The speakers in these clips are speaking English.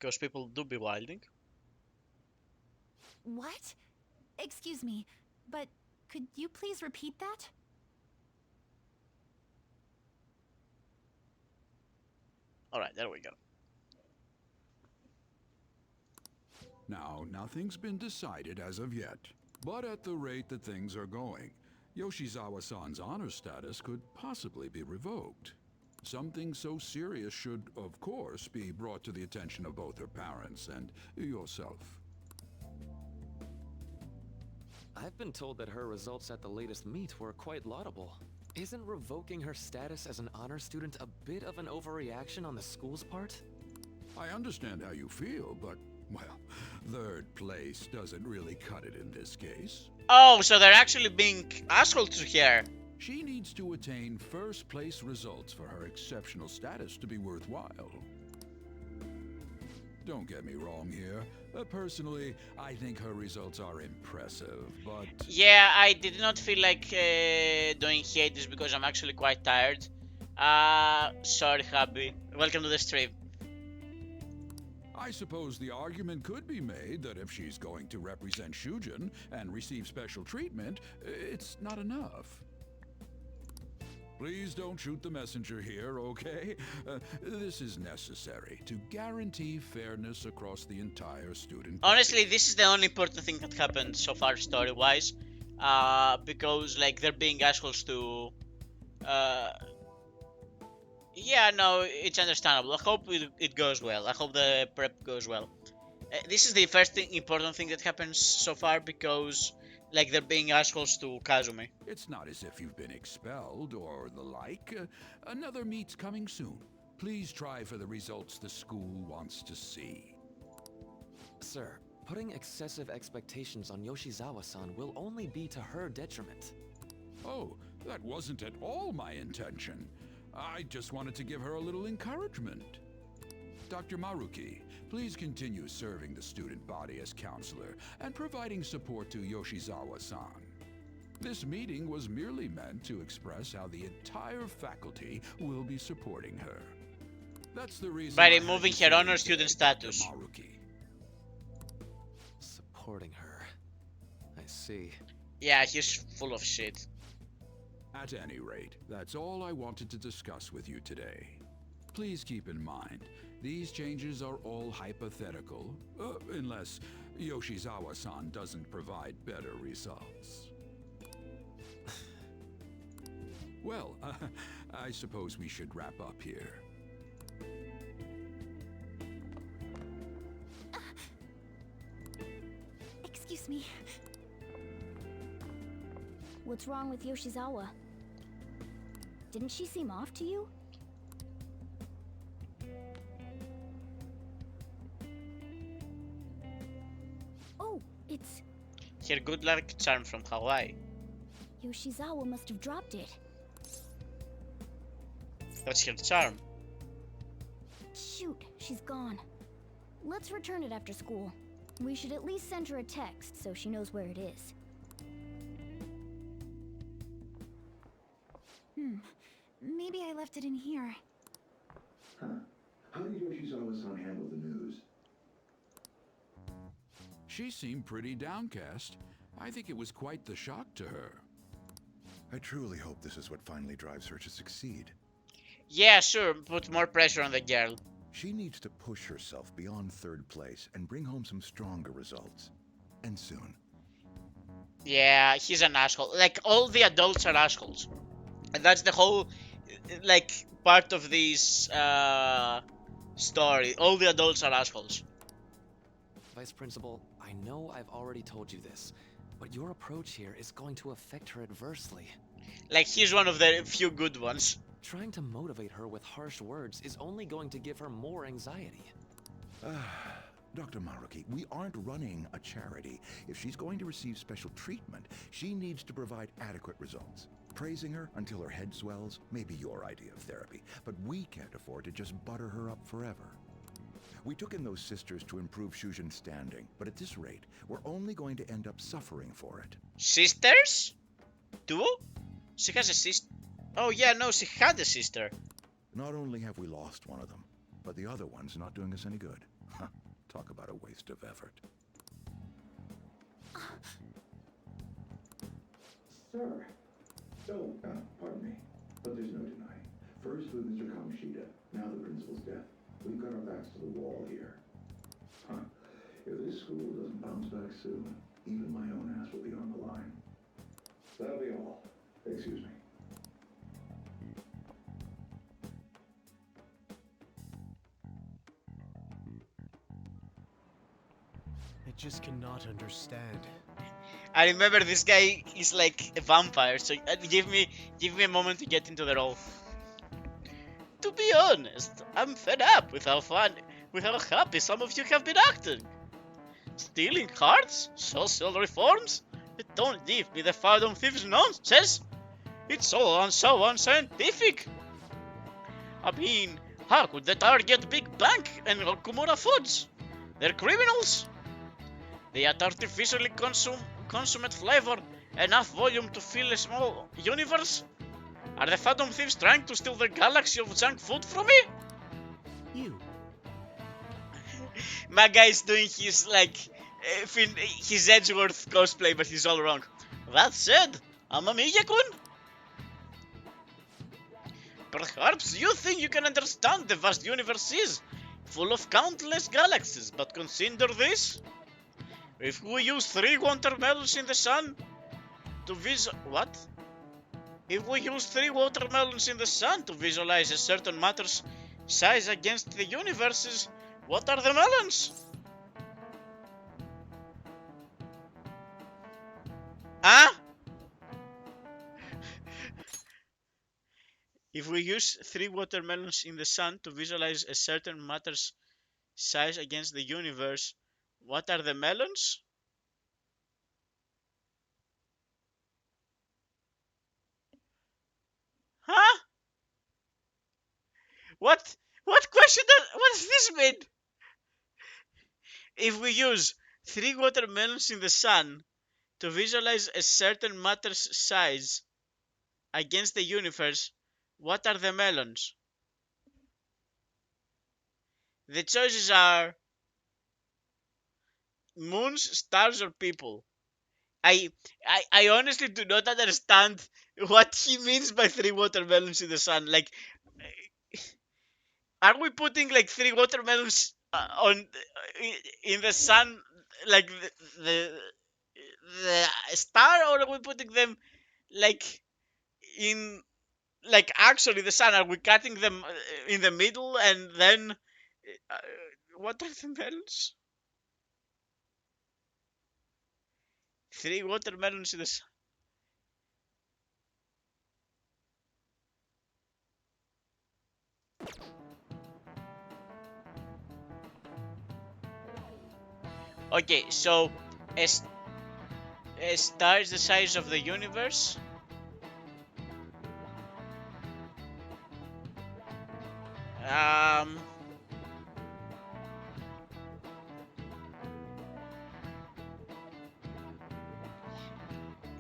because people do be wilding. What? Excuse me, but could you please repeat that? Alright, there we go. Now, nothing's been decided as of yet. But at the rate that things are going, Yoshizawa-san's honor status could possibly be revoked. Something so serious should, of course, be brought to the attention of both her parents and yourself. I've been told that her results at the latest meet were quite laudable. Isn't revoking her status as an honor student a bit of an overreaction on the school's part? I understand how you feel, but, well, third place doesn't really cut it in this case. Oh, so they're actually being assholes to her. She needs to attain first place results for her exceptional status to be worthwhile. Don't get me wrong here. Personally, I think her results are impressive, but... Yeah, I did not feel like doing Hades because I'm actually quite tired. Sorry, hubby. Welcome to the stream. I suppose the argument could be made that if she's going to represent Shujin and receive special treatment, it's not enough. Please don't shoot the messenger here, okay? This is necessary to guarantee fairness across the entire student Honestly, body. this is the only important thing that happened so far story-wise. Because, like, they're being assholes to... Yeah, no, it's understandable. I hope it goes well. I hope the prep goes well. This is the first important thing that happens so far because, like, they're being assholes to Kasumi. It's not as if you've been expelled or the like. Another meet's coming soon. Please try for the results the school wants to see. Sir, putting excessive expectations on Yoshizawa-san will only be to her detriment. Oh, that wasn't at all my intention. I just wanted to give her a little encouragement. Dr. Maruki, please continue serving the student body as counselor and providing support to Yoshizawa-san. This meeting was merely meant to express how the entire faculty will be supporting her. That's the reason By I had removing you her honor say student Dr. status. Maruki. Supporting her. I see. Yeah, he's full of shit. At any rate, that's all I wanted to discuss with you today. Please keep in mind, these changes are all hypothetical, unless Yoshizawa-san doesn't provide better results. Well, I suppose we should wrap up here. Excuse me. What's wrong with Yoshizawa? Didn't she seem off to you? Oh, it's... Her good luck charm from Hawaii. Yoshizawa must have dropped it. That's her charm. Shoot, she's gone. Let's return it after school. We should at least send her a text so she knows where it is. Maybe I left it in here. Huh. How did Yoshizawa-san handle the news? She seemed pretty downcast. I think it was quite the shock to her. I truly hope this is what finally drives her to succeed. Yeah, sure, put more pressure on the girl. She needs to push herself beyond third place and bring home some stronger results. And soon. Yeah, he's an asshole. Like, all the adults are assholes. And that's the whole, like, part of this story. All the adults are assholes. Vice Principal, I know I've already told you this, but your approach here is going to affect her adversely. Like, he's one of the few good ones. Trying to motivate her with harsh words is only going to give her more anxiety. Dr. Maruki, we aren't running a charity. If she's going to receive special treatment, she needs to provide adequate results. Praising her until her head swells may be your idea of therapy, but we can't afford to just butter her up forever. We took in those sisters to improve Shujin's standing, but at this rate, we're only going to end up suffering for it. Sisters? Two? She has a sister. Oh yeah, no, she had a sister. Not only have we lost one of them, but the other one's not doing us any good. Huh, talk about a waste of effort. Sir. Oh, pardon me. But there's no denying. First with Mr. Kamoshida, now the principal's death. We've got our backs to the wall here. Huh. If this school doesn't bounce back soon, even my own ass will be on the line. That'll be all. Excuse me. I just cannot understand. I remember this guy is like a vampire, so give me a moment to get into the role. To be honest, I'm fed up with how happy some of you have been acting. Stealing cards? Social reforms? Don't give me the Phantom Thieves nonsense. It's all so unscientific. I mean, how could the Target Big Bank and Kumura Foods? They're criminals. They add artificially consummate flavor, enough volume to fill a small universe. Are the Phantom Thieves trying to steal the galaxy of junk food from me? You. My guy's doing his his Edgeworth cosplay, but he's all wrong. That said, I'm a Miyakun. Perhaps you think you can understand the vast universe is, full of countless galaxies, but consider this. If we use 3 watermelons in the sun to If we use 3 watermelons in the sun to visualize a certain matter's size against the universes, what are the melons? Huh? If we use 3 watermelons in the sun to visualize a certain matter's size against the universe, what are the melons? Huh? What question what does this mean? If we use 3 watermelons in the sun to visualize a certain matter's size against the universe, what are the melons? The choices are moons, stars, or people. I honestly do not understand what he means by 3 watermelons in the sun. Like, are we putting like 3 watermelons on in the sun, like the star, or are we putting them like in like actually the sun? Are we cutting them in the middle and then uh, what are the melons? 3 watermelons in the sun. Okay, so a star is the size of the universe. Um,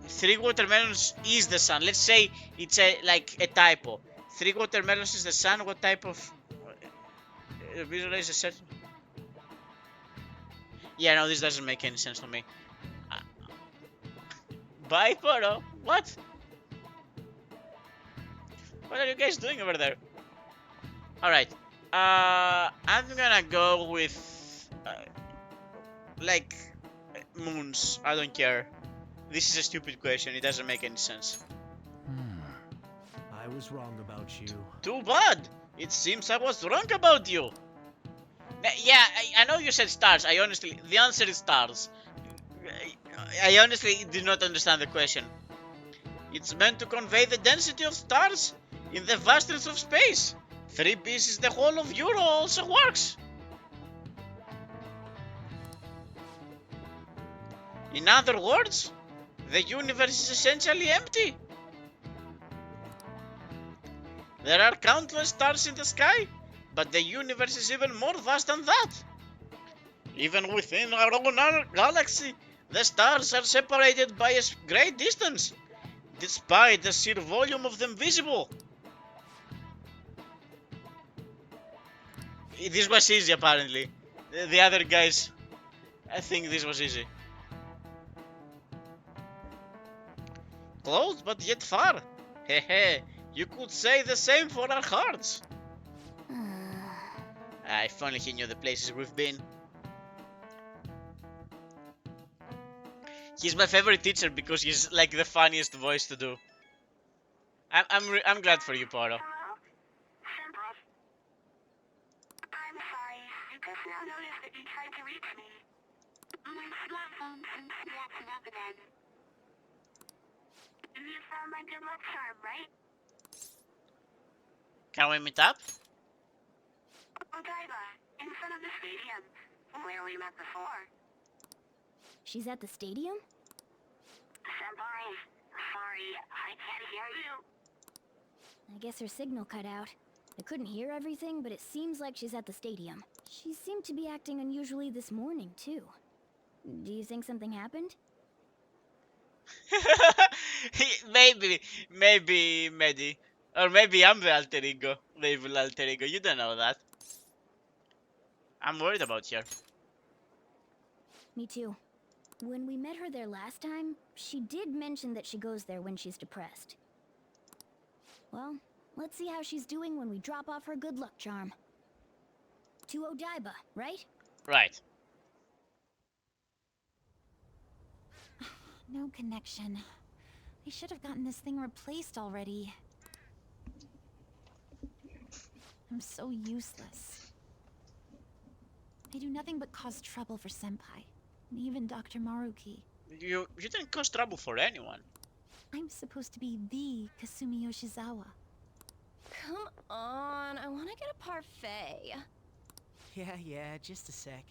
3 watermelons is the sun. Let's say it's a typo. 3 watermelons is the sun. What type of visualize a certain? Yeah, no, this doesn't make any sense to me. Bye, Poro. What? What are you guys doing over there? Alright. I'm gonna go with like moons. I don't care. This is a stupid question. It doesn't make any sense. I was wrong about you. Too bad. It seems I was wrong about you. Yeah, I know you said stars. The answer is stars. I honestly did not understand the question. It's meant to convey the density of stars in the vastness of space. 3 pieces the whole of Euro also works. In other words, the universe is essentially empty. There are countless stars in the sky, but the universe is even more vast than that. Even within our own galaxy, the stars are separated by a great distance, despite the sheer volume of them visible. This was easy, apparently. The other guys, I think this was easy. Close, but yet far. Hehe, you could say the same for our hearts. If only he knew the places we've been. He's my favorite teacher because he's like the funniest voice to do. I'm glad for you, Poro. Hello? Senpai. I'm sorry. I just now noticed that you tried to reach me. My smartphone seems to be acting up again. You found my good luck charm, right? Can we meet up? Odaiba, in front of the stadium, where we met before. She's at the stadium? Senpai, sorry, I can't hear you. I guess her signal cut out. I couldn't hear everything, but it seems like she's at the stadium. She seemed to be acting unusually this morning, too. Do you think something happened? maybe Medi. Or maybe I'm the alter ego. The evil alter ego. You don't know that. I'm worried about her. Me too. When we met her there last time, she did mention that she goes there when she's depressed. Well, let's see how she's doing when we drop off her good luck charm. To Odaiba, right? Right. No connection. I should have gotten this thing replaced already. I'm so useless. I do nothing but cause trouble for Senpai, and even Dr. Maruki. You didn't cause trouble for anyone. I'm supposed to be the Kasumi Yoshizawa. Come on, I want to get a parfait. Yeah, just a sec.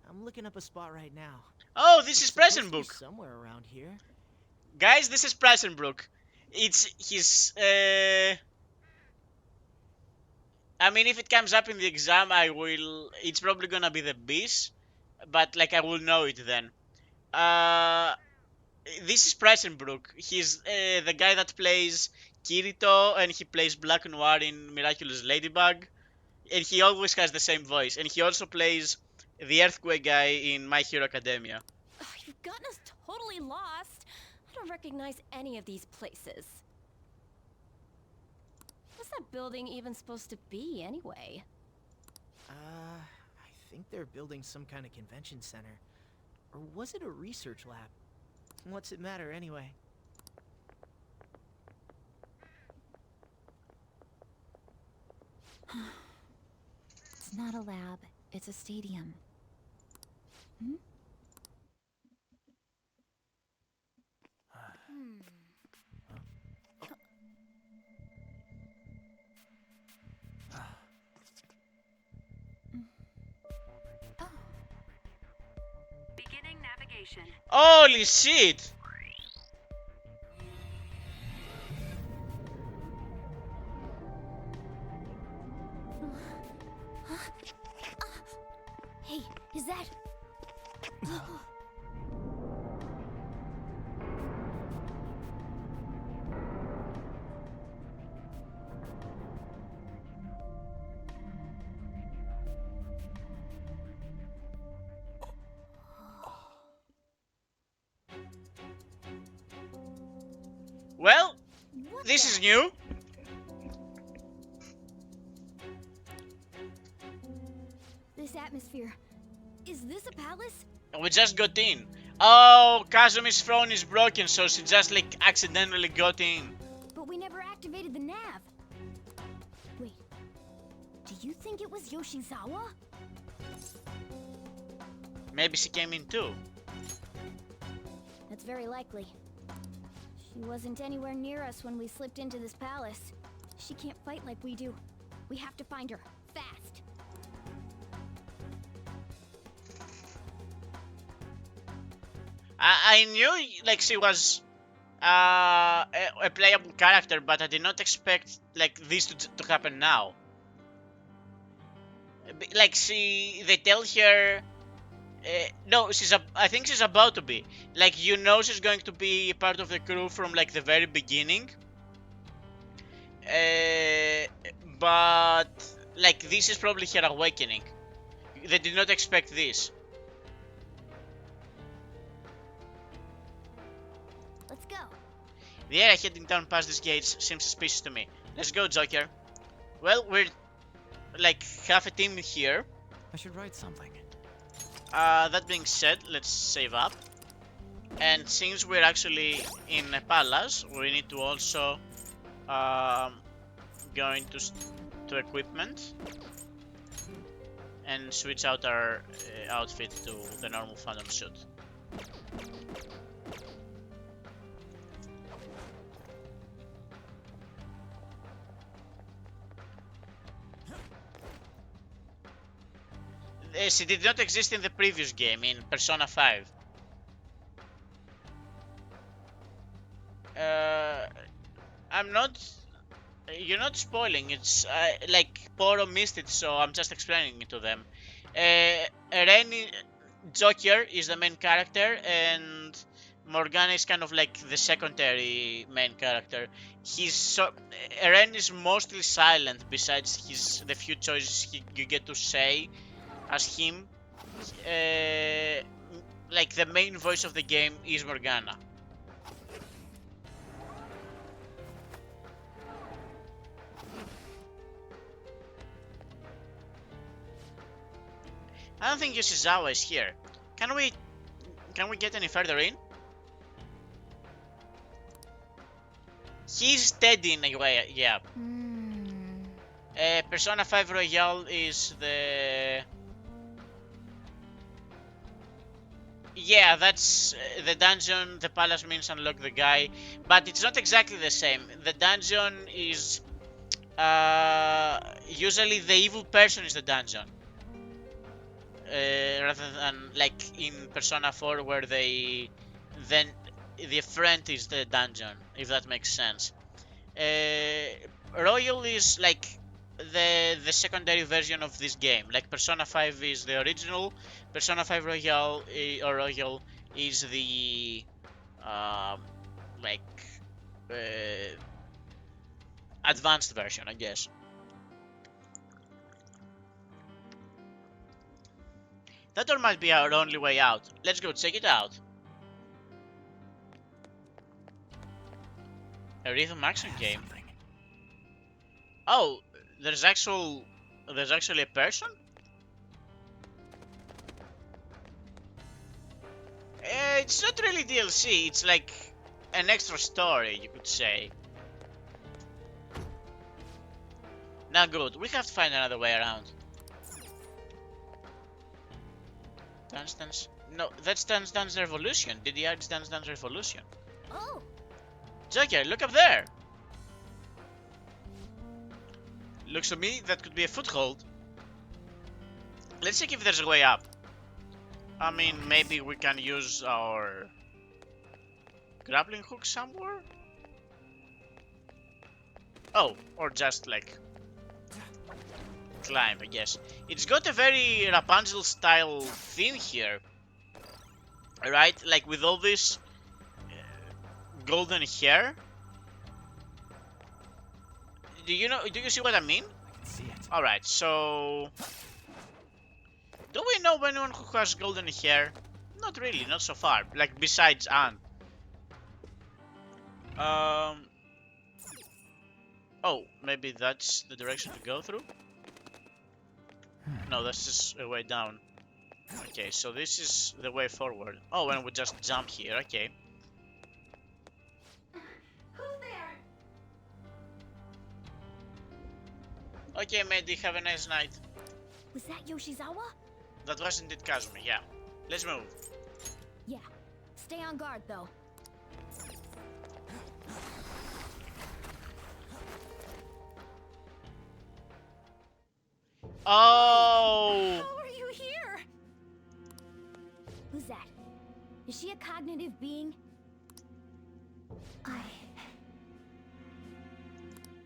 I'm looking up a spot right now. Oh, this is Supposed to be Pressenbrook. somewhere around here. Guys, this is Pressenbrook. It's his, I mean, if it comes up in the exam, it's probably gonna be the Beast, but, like, I will know it then. This is Pressenbrook. He's, the guy that plays Kirito, and he plays Black Noir in Miraculous Ladybug. And he always has the same voice. And he also plays the Earthquake guy in My Hero Academia. Ugh, you've gotten us totally lost. I don't recognize any of these places. What's that building even supposed to be, anyway? I think they're building some kind of convention center. Or was it a research lab? What's it matter anyway? It's not a lab, it's a stadium. Hmm? Beginning navigation. Holy shit! Hey, is that... Well, What this the- is new. This atmosphere... Is this a palace? We just got in. Oh, Kazumi's phone is broken, so she just, like, accidentally got in. But we never activated the nav. Wait, do you think it was Yoshizawa? Maybe she came in too. That's very likely. She wasn't anywhere near us when we slipped into this palace. She can't fight like we do. We have to find her, fast. I knew, like, she was a playable character, but I did not expect, like, this to happen now. Like, they tell her, no, I think she's about to be. Like, you know, she's going to be part of the crew from, like, the very beginning. But, like, this is probably her awakening. they did not expect this. Let's go. The area heading down past these gates seems suspicious to me. Let's go, Joker. Well, we're like half a team here. I should write something. That being said, let's save up. And since we're actually in a palace, we need to also go into to equipment and switch out our outfit to the normal Phantom suit. It did not exist in the previous game, in Persona 5. I'm not... You're not spoiling, it's like Poro missed it, so I'm just explaining it to them. Joker is the main character, and Morgana is kind of like the secondary main character. Eren is mostly silent, besides the few choices you get to say as him. Like the main voice of the game is Morgana. I don't think Yoshizawa is here. Can we get any further in? He's steady in a way, yeah. Persona 5 Royale is the... Yeah, that's the dungeon, the palace means unlock the guy, but it's not exactly the same. The dungeon is... usually the evil person is the dungeon. Rather than like in Persona 4 where then the friend is the dungeon, if that makes sense. Royal is like the secondary version of this game. Like Persona 5 is the original, Persona 5 Royal or Royal is the advanced version, I guess. That door might be our only way out. Let's go check it out. A rhythm action game. Oh, there's actually a person? It's not really DLC, it's like an extra story, you could say. Now good, we have to find another way around. Dance Dance? No, that's Dance Dance Revolution. DDR's Dance Dance Revolution. Oh! Joker, look up there! Looks to me that could be a foothold. Let's check if there's a way up. I mean, maybe we can use our grappling hook somewhere? Oh, or just like climb, I guess. It's got a very Rapunzel style theme here, right? Like with all this golden hair. Do you see what I mean? I can see it. Alright, so do we know anyone who has golden hair? Not really, not so far. Like besides Anne. Oh, maybe that's the direction to go through? No, that's just a way down. Okay, so this is the way forward. Oh, and we just jump here, okay. Who's there? Okay, matey, have a nice night. Was that Yoshizawa? That was indeed Kasumi, yeah. Let's move. Yeah. Stay on guard, though. Oh! How are you here? Who's that? Is she a cognitive being?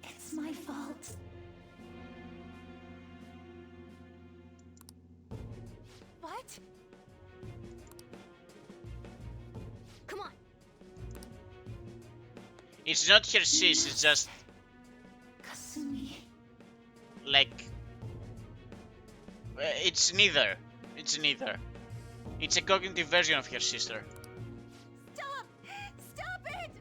It's my fault. What? Come on. It's not her sis, it's just Kasumi. like... It's It's neither. It's neither. It's a cognitive version of her sister. Stop! Stop it!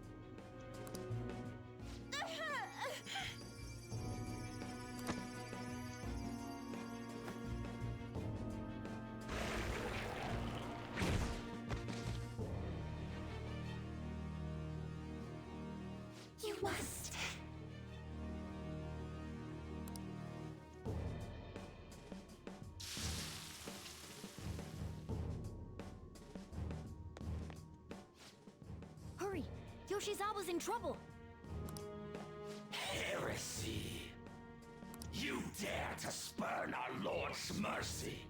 You must. Hurry! Yoshizawa's in trouble! Heresy! You dare to spurn our Lord's mercy!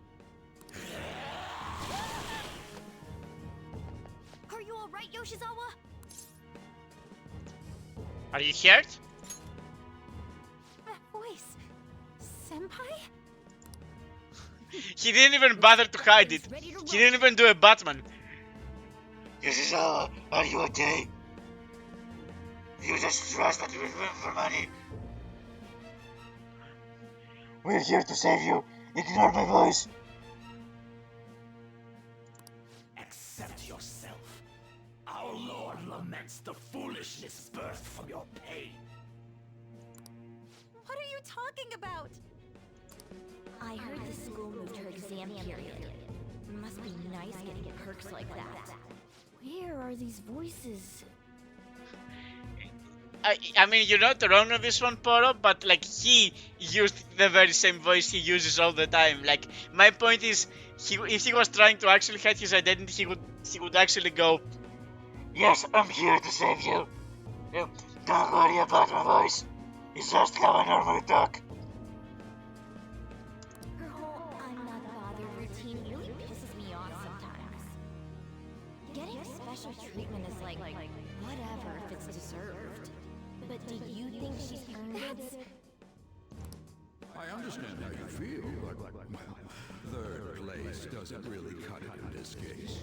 Are you alright, Yoshizawa? Are you hurt? That voice. Senpai? He didn't even bother to hide it. Ready to He didn't even do a Batman. Yoshizawa, are you okay? You just trust that we're in for money. We're here to save you. Ignore my voice. Accept yourself. Our Lord laments the foolishness birthed from your pain. What are you talking about? I heard the school moved her exam period. Must be nice getting perks like that. Where are these voices? I mean, you're not wrong on this one, Poro, but like he used the very same voice he uses all the time. Like my point is, if he was trying to actually hide his identity, he would actually go, Yes, I'm here to save you. Don't worry about my voice. It's just how I normally talk. Her whole I'm not bothered routine really pisses me off sometimes. Getting special treatment is like whatever if it's deserved. But do you think she's earned it? I understand how you feel, but third place doesn't really cut it in this case.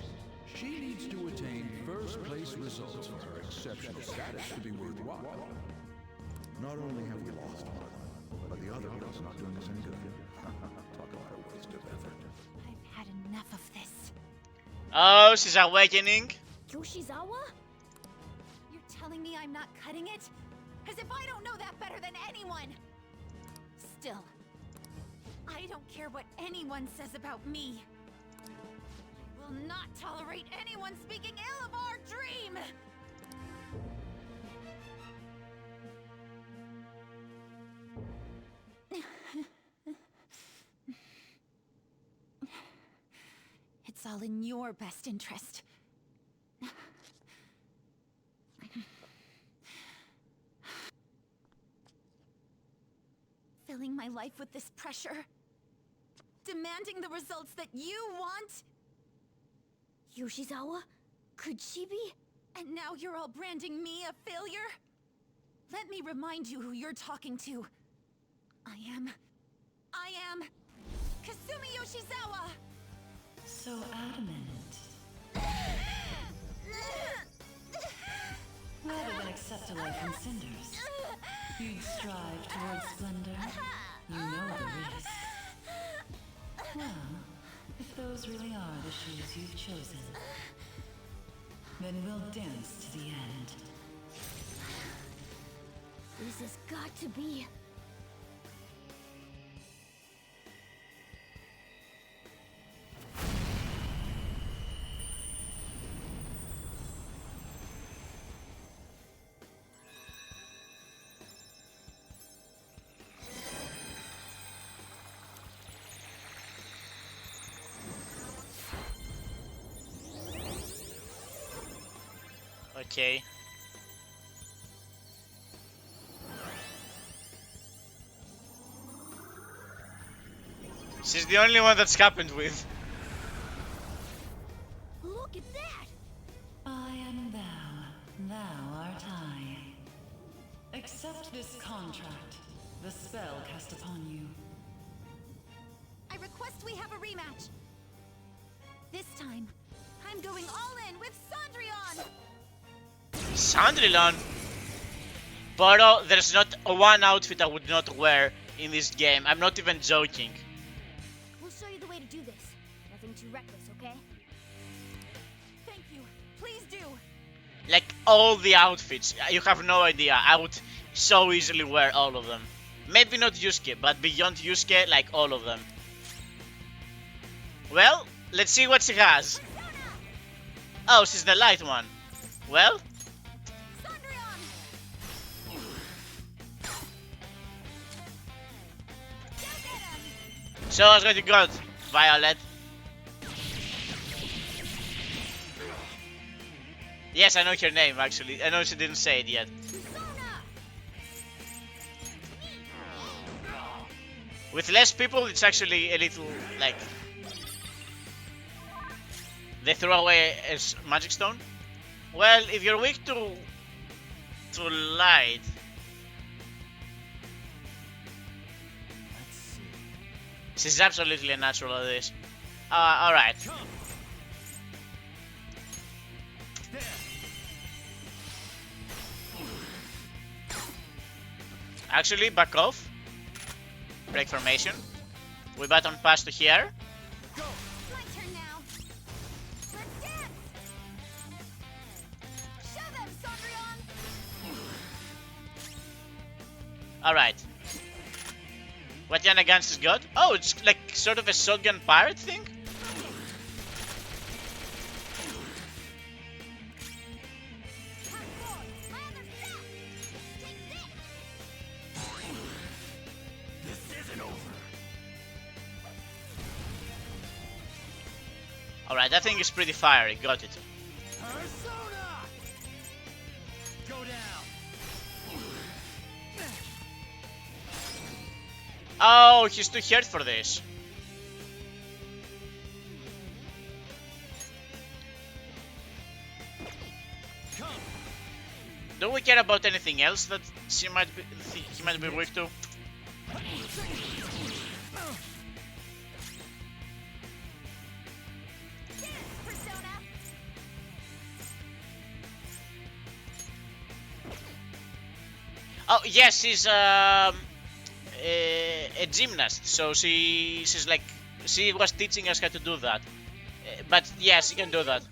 She needs to attain first place results for her exceptional status to be worthwhile. Not only have we lost one of them, but the other girl's not doing us any good. Talk about a waste of effort. I've had enough of this. oh, she's awakening. Yoshizawa? You're telling me I'm not cutting it? As if I don't know that better than anyone! Still, I don't care what anyone says about me. I will not tolerate anyone speaking ill of our dream! It's all in your best interest. Filling my life with this pressure. Demanding the results that you want. Yoshizawa? Could she be? And now you're all branding me a failure? Let me remind you who you're talking to. I am Kasumi Yoshizawa! So adamant. Rather than accept a life in cinders, you'd strive towards splendor. You know the risk. Well, if those really are the shoes you've chosen, then we'll dance to the end. This has got to be... Okay. She's the only one that's happened with. Look at that! I am thou, thou art I. Accept this contract, the spell cast upon you. I request we have a rematch. This time, I'm going all in with Cendrillon! Cendrillon? But there's not one outfit I would not wear in this game. I'm not even joking. We'll show you the way to do this. Nothing too reckless, okay? Thank you. Please do. Like, all the outfits, you have no idea. I would so easily wear all of them. Maybe not Yusuke, but beyond Yusuke, like all of them. Well, let's see what she has. Oh, she's the light one. Well? Cendrillon! So I was going to go, Violet. Yes, I know her name, actually. I know she didn't say it yet. With less people, it's actually a little, like... They throw away a magic stone? Well, if you're weak to light... Let's see. She's absolutely a natural at this. Alright. Actually, back off. Break formation. We button pass to here. My turn now. Let's dance. Show them, Cendrillon. Alright. What Yana Guns has got? Oh, it's like sort of a shotgun pirate thing? Alright, that thing is pretty fiery, got it. Persona! Go down. Oh, he's too hurt for this. Do we care about anything else that he might be weak to? Oh yes, she's a gymnast, so she's like she was teaching us how to do that. But yeah, she can do that.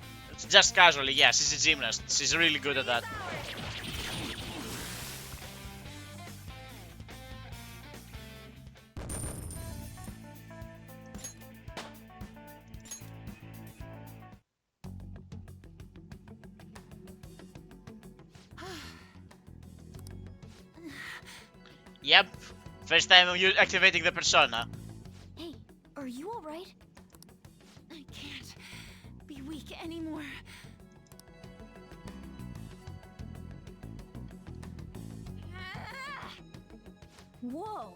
Just casually, yeah, she's a gymnast. She's really good at that. Yep, first time I'm activating the persona. Hey, are you alright? I can't be weak anymore. Whoa,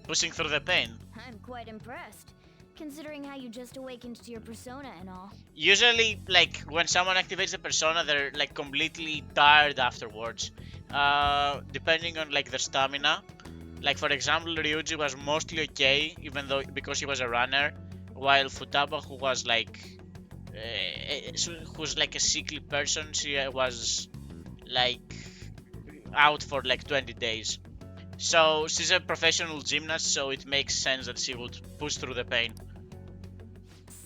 Pushing through the pain. I'm quite impressed, considering how you just awakened to your persona and all. Usually, like, when someone activates the persona, they're, like, completely tired afterwards. Depending on, like, their stamina. Like, for example, Ryuji was mostly okay, even though, because he was a runner. While Futaba, who was, like, who's, like, a sickly person, she was, like, out for, like, 20 days. So, she's a professional gymnast, so it makes sense that she would push through the pain.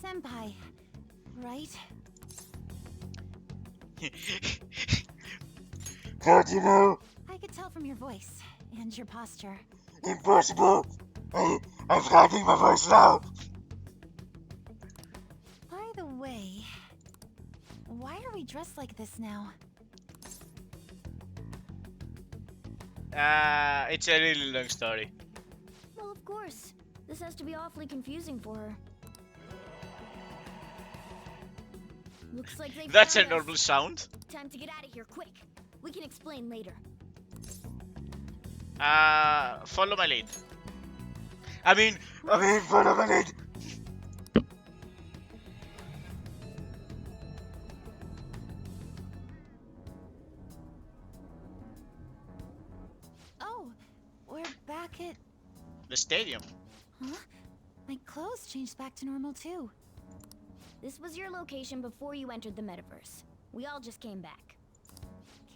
Senpai, right? How'd you know? I could tell from your voice and your posture. Impossible. I'm hiding my voice now. By the way, why are we dressed like this now? It's a really long story. Well, of course. This has to be awfully confusing for her. Looks like they That's a found us. normal sound. Time to get out of here, quick. We can explain later. Follow my lead. I mean, follow my lead. Oh, we're back at... the stadium. Huh? My clothes changed back to normal too. This was your location before you entered the metaverse. We all just came back.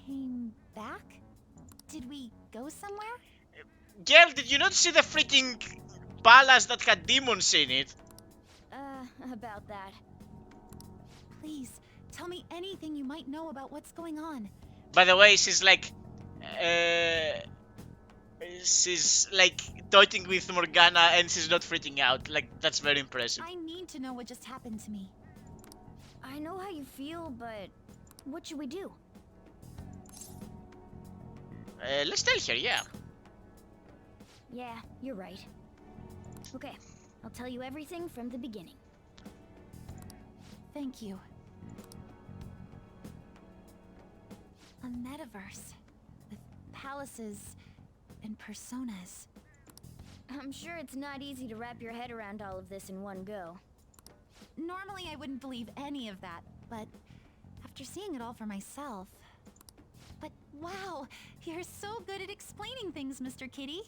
Came back? Did we go somewhere? Girl, did you not see the freaking palace that had demons in it? about that. Please, tell me anything you might know about what's going on. By the way, she's like talking with Morgana and she's not freaking out. Like, that's very impressive. I need to know what just happened to me. I know how you feel, but what should we do? Let's tell her, yeah. Yeah, you're right. Okay, I'll tell you everything from the beginning. Thank you. A metaverse with palaces and personas. I'm sure it's not easy to wrap your head around all of this in one go. Normally I wouldn't believe any of that, but after seeing it all for myself... But wow, you're so good at explaining things, Mr. Kitty.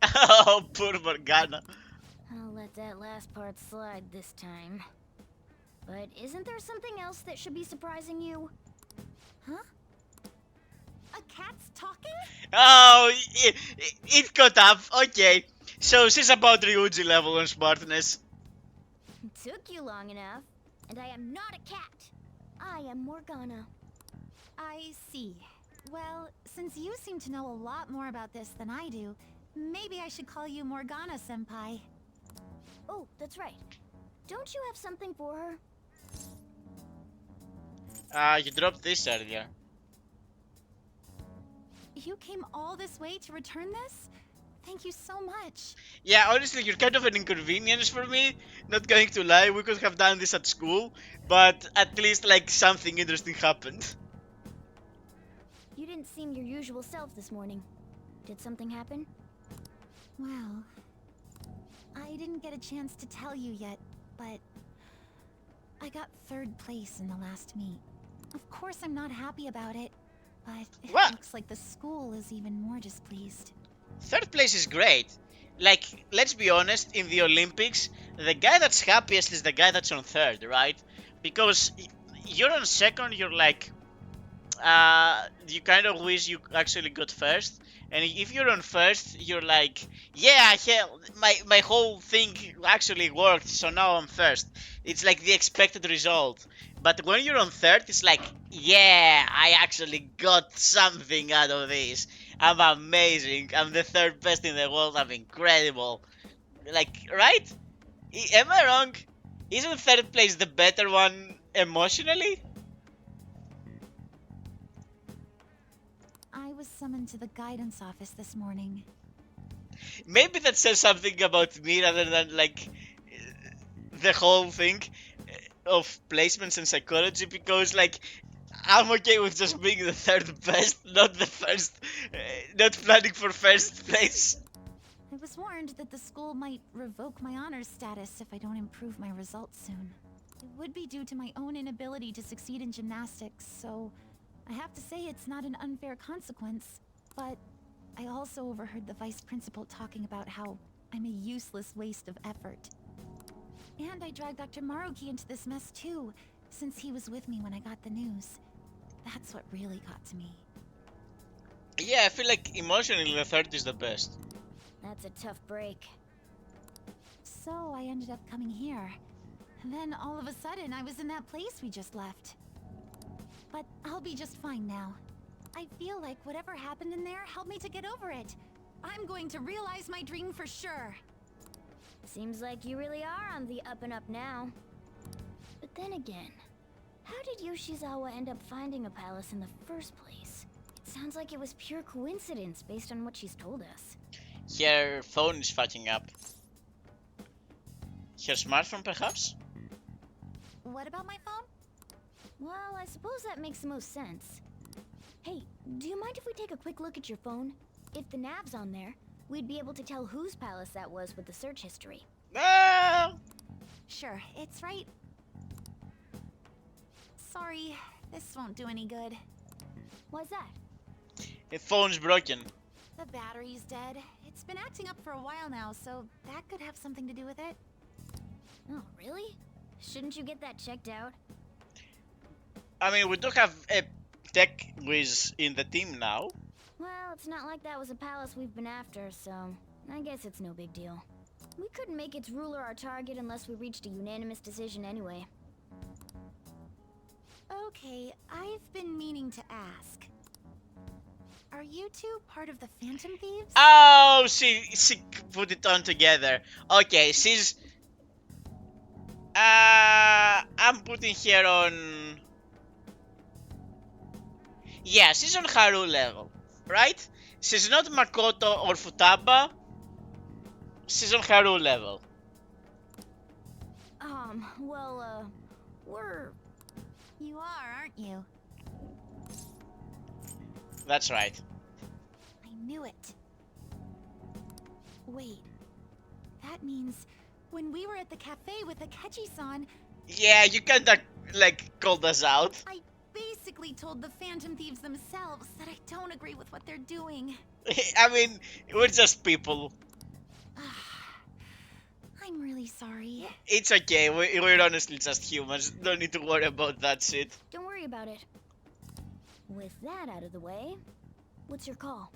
Oh, poor Morgana. I'll let that last part slide this time. But isn't there something else that should be surprising you? Huh? A cat's talking? Oh, it caught up. Okay. So she's about Ryuji level on smartness. Took you long enough. And I am not a cat. I am Morgana. I see. Well, since you seem to know a lot more about this than I do, maybe I should call you Morgana-senpai. Oh, that's right. Don't you have something for her? You dropped this earlier. You came all this way to return this? Thank you so much. Yeah, honestly, you're kind of an inconvenience for me. Not going to lie, we could have done this at school, but at least, like, something interesting happened. You didn't seem your usual self this morning. Did something happen? Well, I didn't get a chance to tell you yet, but I got 3rd place in the last meet. Of course I'm not happy about it, but it looks like the school is even more displeased. 3rd place is great. Like, let's be honest, in the Olympics, the guy that's happiest is the guy that's on 3rd, right? Because you're on 2nd, you're like, you kind of wish you actually got 1st. And if you're on 1st, you're like, yeah, hell, my whole thing actually worked, so now I'm 1st. It's like the expected result. But when you're on 3rd, it's like, yeah, I actually got something out of this. I'm amazing. I'm the 3rd best in the world. I'm incredible. Like, right? Am I wrong? Isn't 3rd place the better one emotionally? I was summoned to the guidance office this morning. Maybe that says something about me rather than, like, the whole thing of placements and psychology, because, like, I'm okay with just being the 3rd best, not the 1st, not planning for 1st place. I was warned that the school might revoke my honors status if I don't improve my results soon. It would be due to my own inability to succeed in gymnastics, so I have to say it's not an unfair consequence, but I also overheard the vice principal talking about how I'm a useless waste of effort. And I dragged Dr. Maruki into this mess too, since he was with me when I got the news. That's what really got to me. Yeah, I feel like emotionally the 3rd is the best. That's a tough break. So I ended up coming here. And then all of a sudden I was in that place we just left. But I'll be just fine now. I feel like whatever happened in there helped me to get over it. I'm going to realize my dream for sure. Seems like you really are on the up and up now. But then again, how did Yoshizawa end up finding a palace in the first place? It sounds like it was pure coincidence based on what she's told us. Her phone is fucking up. Her smartphone, perhaps? What about my phone? Well, I suppose that makes the most sense. Hey, do you mind if we take a quick look at your phone? If the nav's on there, we'd be able to tell whose palace that was with the search history. No! Sure, it's right. Sorry, this won't do any good. Why's that? The phone's broken. The battery's dead. It's been acting up for a while now, so that could have something to do with it. Oh, really? Shouldn't you get that checked out? I mean, we do have a tech whiz in the team now. Well, it's not like that was a palace we've been after, so I guess it's no big deal. We couldn't make its ruler our target unless we reached a unanimous decision anyway. Okay, I've been meaning to ask. Are you two part of the Phantom Thieves? Oh, she put it on together. Okay, she's... I'm putting her on... Yeah, she's on Haru level, right? She's not Makoto or Futaba. She's on Haru level. Well, we're... You are, aren't you? That's right. I knew it. Wait. That means when we were at the cafe with Akechi-san, Yeah, you kinda, like, called us out. I basically told the Phantom Thieves themselves that I don't agree with what they're doing. I mean, we're just people. I'm really sorry. It's okay, we're honestly just humans. Don't need to worry about that shit. Don't worry about it. With that out of the way, what's your call?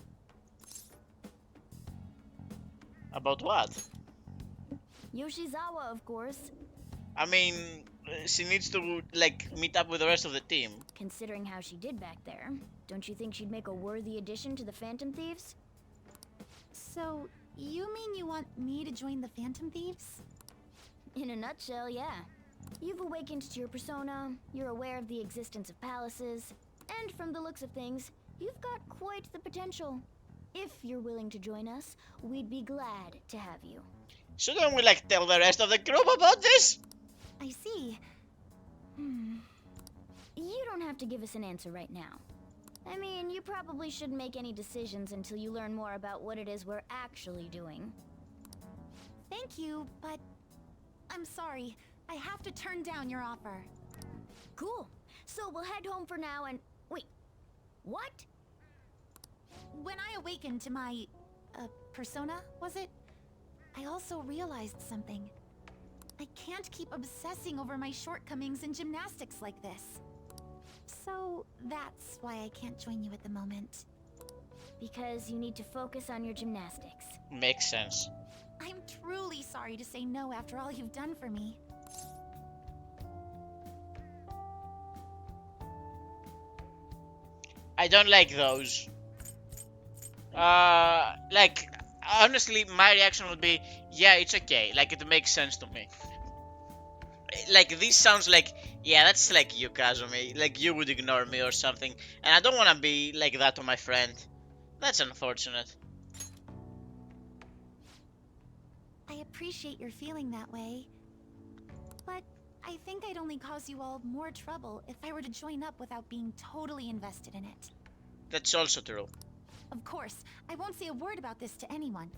About what? Yoshizawa, of course. I mean, she needs to, like, meet up with the rest of the team. Considering how she did back there, don't you think she'd make a worthy addition to the Phantom Thieves? So, you mean you want me to join the Phantom Thieves? In a nutshell, yeah. You've awakened to your persona, you're aware of the existence of palaces, and from the looks of things, you've got quite the potential. If you're willing to join us, we'd be glad to have you. Shouldn't we, like, tell the rest of the group about this? I see. You don't have to give us an answer right now. I mean, you probably shouldn't make any decisions until you learn more about what it is we're actually doing. Thank you, but I'm sorry. I have to turn down your offer. Cool. So we'll head home for now and... Wait. What? When I awakened to my... persona, was it? I also realized something. I can't keep obsessing over my shortcomings in gymnastics like this. So that's why I can't join you at the moment. Because you need to focus on your gymnastics. Makes sense. I'm truly sorry to say no after all you've done for me. I don't like those. Like, honestly, my reaction would be, yeah, it's okay. Like, it makes sense to me. Like, this sounds like, yeah, that's like you, Kasumi. Like, you would ignore me or something. And I don't want to be like that to my friend. That's unfortunate. I appreciate your feeling that way. But I think I'd only cause you all more trouble if I were to join up without being totally invested in it. That's also true. Of course, I won't say a word about this to anyone.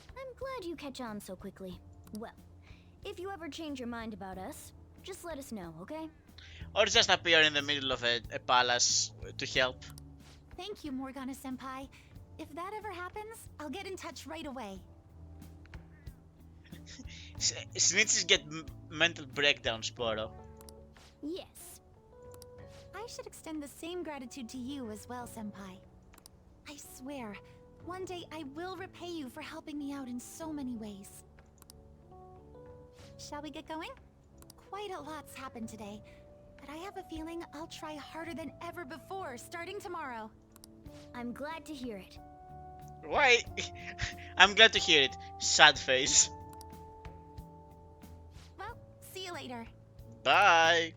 I'm glad you catch on so quickly. Well, if you ever change your mind about us, just let us know, okay? Or just appear in the middle of a palace to help. Thank you, Morgana-senpai. If that ever happens, I'll get in touch right away. Snitches get mental breakdowns, Poro. Yes. I should extend the same gratitude to you as well, senpai. I swear, one day I will repay you for helping me out in so many ways. Shall we get going? Quite a lot's happened today, but I have a feeling I'll try harder than ever before starting tomorrow. I'm glad to hear it. Why? I'm glad to hear it. Sad face. Well, see you later. Bye.